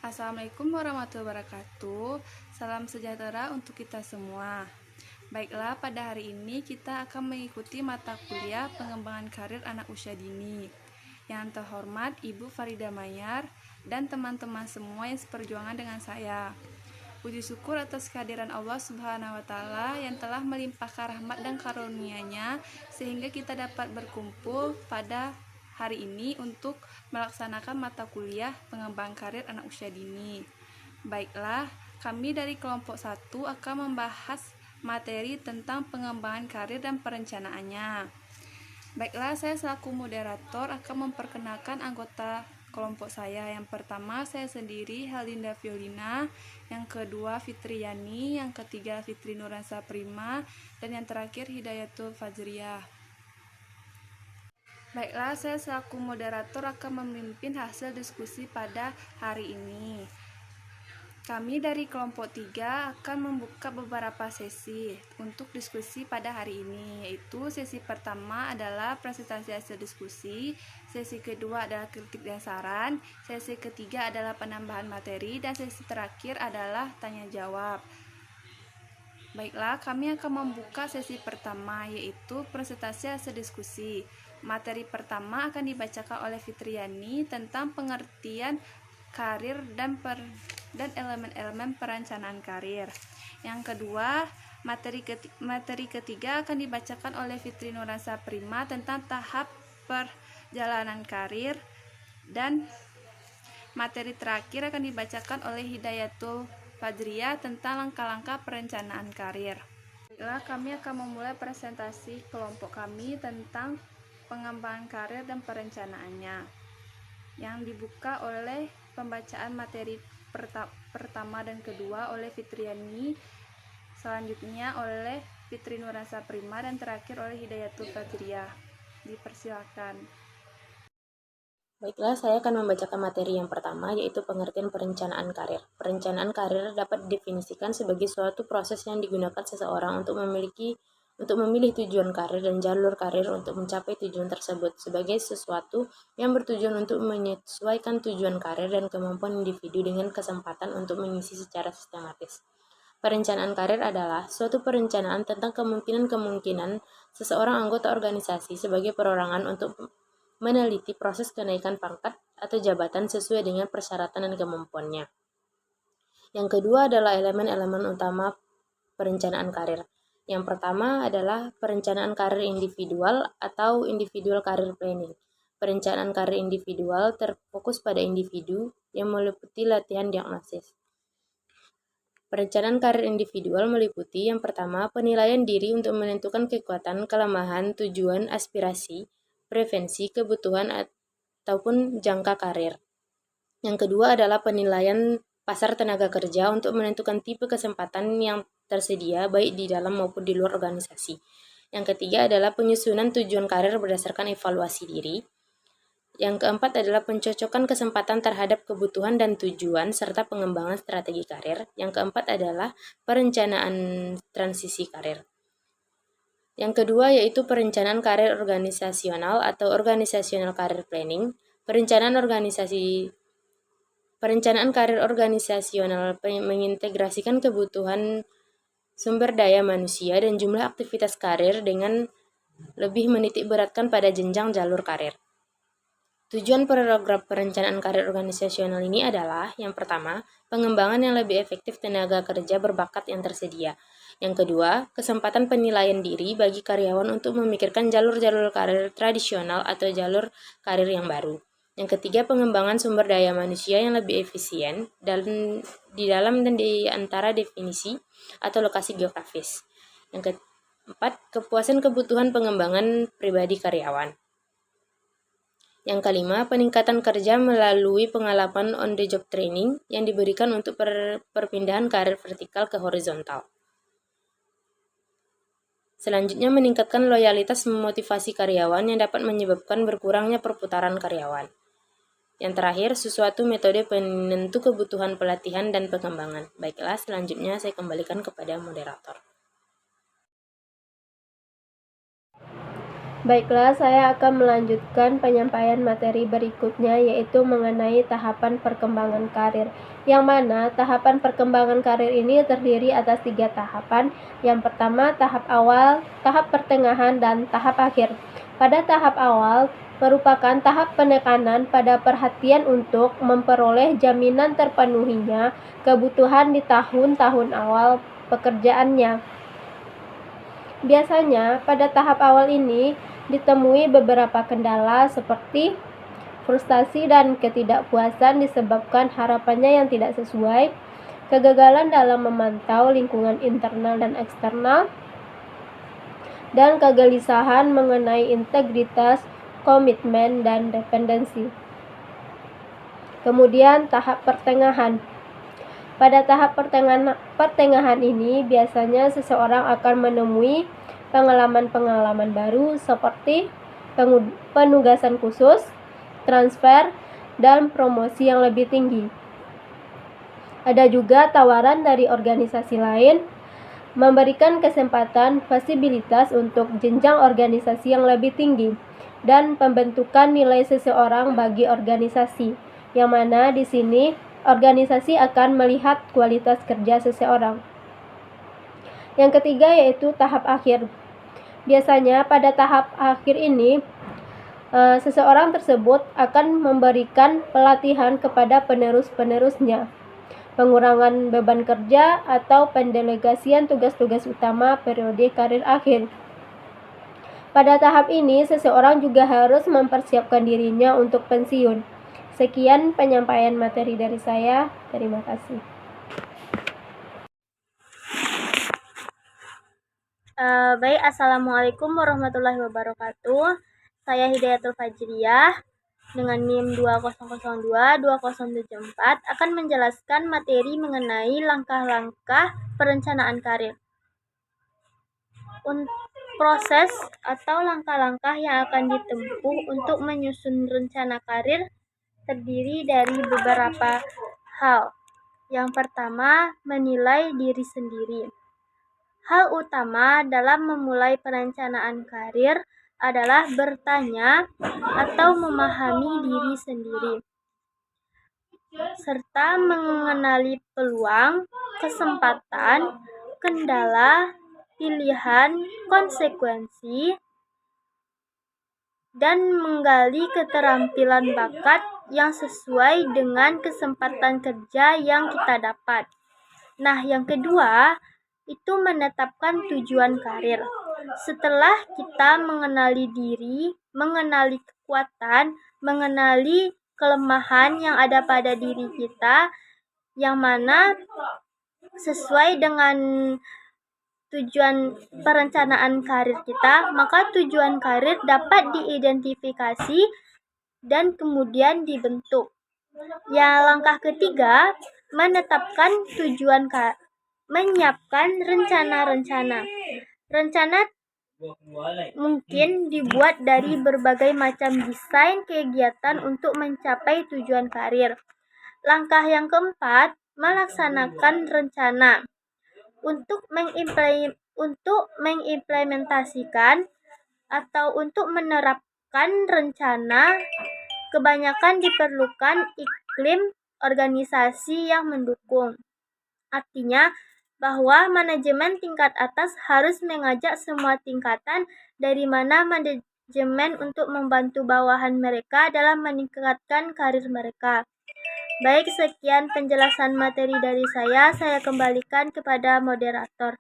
Assalamualaikum warahmatullahi wabarakatuh. Salam sejahtera untuk kita semua. Baiklah, pada hari ini kita akan mengikuti mata kuliah pengembangan karir anak usia dini. Yang terhormat Ibu Farida Mayar dan teman-teman semua yang seperjuangan dengan saya. Puji syukur atas kehadiran Allah Subhanahu wa Ta'ala yang telah melimpahkan rahmat dan karunia-Nya sehingga kita dapat berkumpul pada hari ini untuk melaksanakan mata kuliah pengembangan karir anak usia dini. Baiklah, kami dari kelompok 1 akan membahas materi tentang pengembangan karir dan perencanaannya. Baiklah, saya selaku moderator akan memperkenalkan anggota kelompok saya. Yang pertama saya sendiri, Halinda Violina. Yang kedua Fitriani. Yang ketiga Fitri Nuransa Prima. Dan yang terakhir Hidayatul Fajriyah. Baiklah, saya selaku moderator akan memimpin hasil diskusi pada hari ini. Kami dari kelompok 3 akan membuka beberapa sesi untuk diskusi pada hari ini, yaitu sesi pertama adalah presentasi hasil diskusi, sesi kedua adalah kritik dan saran, sesi ketiga adalah penambahan materi, dan sesi terakhir adalah tanya jawab. Baiklah, kami akan membuka sesi pertama, yaitu presentasi hasil diskusi. Materi pertama akan dibacakan oleh Fitriani tentang pengertian karir dan elemen-elemen perencanaan karir. Yang kedua, materi ketiga akan dibacakan oleh Fitri Nuransa Prima tentang tahap perjalanan karir, dan materi terakhir akan dibacakan oleh Hidayatul Fajriyah tentang langkah-langkah perencanaan karir. Baiklah, kami akan memulai presentasi kelompok kami tentang pengembangan karir dan perencanaannya, yang dibuka oleh pembacaan materi pertama dan kedua oleh Fitriani, selanjutnya oleh Fitri Nuransa Prima, dan terakhir oleh Hidayatul Fajriyah. Dipersilakan. Baiklah, saya akan membacakan materi yang pertama, yaitu pengertian perencanaan karir. Perencanaan karir dapat didefinisikan sebagai suatu proses yang digunakan seseorang untuk memilih tujuan karir dan jalur karir untuk mencapai tujuan tersebut sebagai sesuatu yang bertujuan untuk menyesuaikan tujuan karir dan kemampuan individu dengan kesempatan untuk mengisi secara sistematis. Perencanaan karir adalah suatu perencanaan tentang kemungkinan-kemungkinan seseorang anggota organisasi sebagai perorangan untuk meneliti proses kenaikan pangkat atau jabatan sesuai dengan persyaratan dan kemampuannya. Yang kedua adalah elemen-elemen utama perencanaan karir. Yang pertama adalah perencanaan karir individual atau individual career planning. Perencanaan karir individual terfokus pada individu yang meliputi latihan diagnosis. Perencanaan karir individual meliputi yang pertama, penilaian diri untuk menentukan kekuatan, kelemahan, tujuan, aspirasi, preferensi, kebutuhan, ataupun jangka karir. Yang kedua adalah penilaian pasar tenaga kerja untuk menentukan tipe kesempatan yang tersedia baik di dalam maupun di luar organisasi. Yang ketiga adalah penyusunan tujuan karir berdasarkan evaluasi diri. Yang keempat adalah pencocokan kesempatan terhadap kebutuhan dan tujuan serta pengembangan strategi karir. Yang keempat adalah perencanaan transisi karir. Yang kedua yaitu perencanaan karir organisasional atau organizational career planning. Perencanaan karir organisasional mengintegrasikan kebutuhan sumber daya manusia dan jumlah aktivitas karir dengan lebih menitik beratkan pada jenjang jalur karir. Tujuan program perencanaan karir organisasional ini adalah, yang pertama, pengembangan yang lebih efektif tenaga kerja berbakat yang tersedia. Yang kedua, kesempatan penilaian diri bagi karyawan untuk memikirkan jalur-jalur karir tradisional atau jalur karir yang baru. Yang ketiga, pengembangan sumber daya manusia yang lebih efisien di dalam dan di antara definisi atau lokasi geografis. Yang keempat, kepuasan kebutuhan pengembangan pribadi karyawan. Yang kelima, peningkatan kerja melalui pengalaman on-the-job training yang diberikan untuk perpindahan karir vertikal ke horizontal. Selanjutnya, meningkatkan loyalitas memotivasi karyawan yang dapat menyebabkan berkurangnya perputaran karyawan. Yang terakhir, suatu metode penentu kebutuhan pelatihan dan pengembangan. Baiklah, selanjutnya saya kembalikan kepada moderator. Baiklah, saya akan melanjutkan penyampaian materi berikutnya, yaitu mengenai tahapan perkembangan karir. Yang mana tahapan perkembangan karir ini terdiri atas 3 tahapan. Yang pertama, tahap awal, tahap pertengahan, dan tahap akhir. Pada tahap awal, merupakan tahap penekanan pada perhatian untuk memperoleh jaminan terpenuhinya kebutuhan di tahun-tahun awal pekerjaannya. Biasanya, pada tahap awal ini ditemui beberapa kendala seperti frustasi dan ketidakpuasan disebabkan harapannya yang tidak sesuai, kegagalan dalam memantau lingkungan internal dan eksternal, dan kegelisahan mengenai integritas, komitmen, dan dependensi. Kemudian tahap pertengahan. Pada tahap pertengahan ini biasanya seseorang akan menemui pengalaman-pengalaman baru seperti penugasan khusus, transfer, dan promosi yang lebih tinggi. Ada juga tawaran dari organisasi lain memberikan kesempatan fasibilitas untuk jenjang organisasi yang lebih tinggi dan pembentukan nilai seseorang bagi organisasi, yang mana di sini organisasi akan melihat kualitas kerja seseorang. Yang ketiga yaitu tahap akhir. Biasanya pada tahap akhir ini seseorang tersebut akan memberikan pelatihan kepada penerus-penerusnya, pengurangan beban kerja, atau pendelegasian tugas-tugas utama periode karir akhir. Pada tahap ini, seseorang juga harus mempersiapkan dirinya untuk pensiun. Sekian penyampaian materi dari saya. Terima kasih. Baik, Assalamualaikum warahmatullahi wabarakatuh. Saya Hidayatul Fajriyah dengan NIM 2002-2074 akan menjelaskan materi mengenai langkah-langkah perencanaan karir. Proses atau langkah-langkah yang akan ditempuh untuk menyusun rencana karir terdiri dari beberapa hal. Yang pertama, menilai diri sendiri. Hal utama dalam memulai perencanaan karir adalah bertanya atau memahami diri sendiri, serta mengenali peluang, kesempatan, kendala, pilihan, konsekuensi, dan menggali keterampilan bakat yang sesuai dengan kesempatan kerja yang kita dapat. Nah, yang kedua, itu menetapkan tujuan karir. Setelah kita mengenali diri, mengenali kekuatan, mengenali kelemahan yang ada pada diri kita, yang mana sesuai dengan tujuan perencanaan karir kita, maka tujuan karir dapat diidentifikasi dan kemudian dibentuk. Ya, langkah ketiga, menetapkan tujuan karir. Menyiapkan rencana-rencana. Rencana mungkin dibuat dari berbagai macam desain kegiatan untuk mencapai tujuan karir. Langkah yang keempat, melaksanakan rencana. Untuk mengimplementasikan atau untuk menerapkan rencana, kebanyakan diperlukan iklim organisasi yang mendukung. Artinya, bahwa manajemen tingkat atas harus mengajak semua tingkatan dari mana manajemen untuk membantu bawahan mereka dalam meningkatkan karir mereka. Baik, sekian penjelasan materi dari saya kembalikan kepada moderator.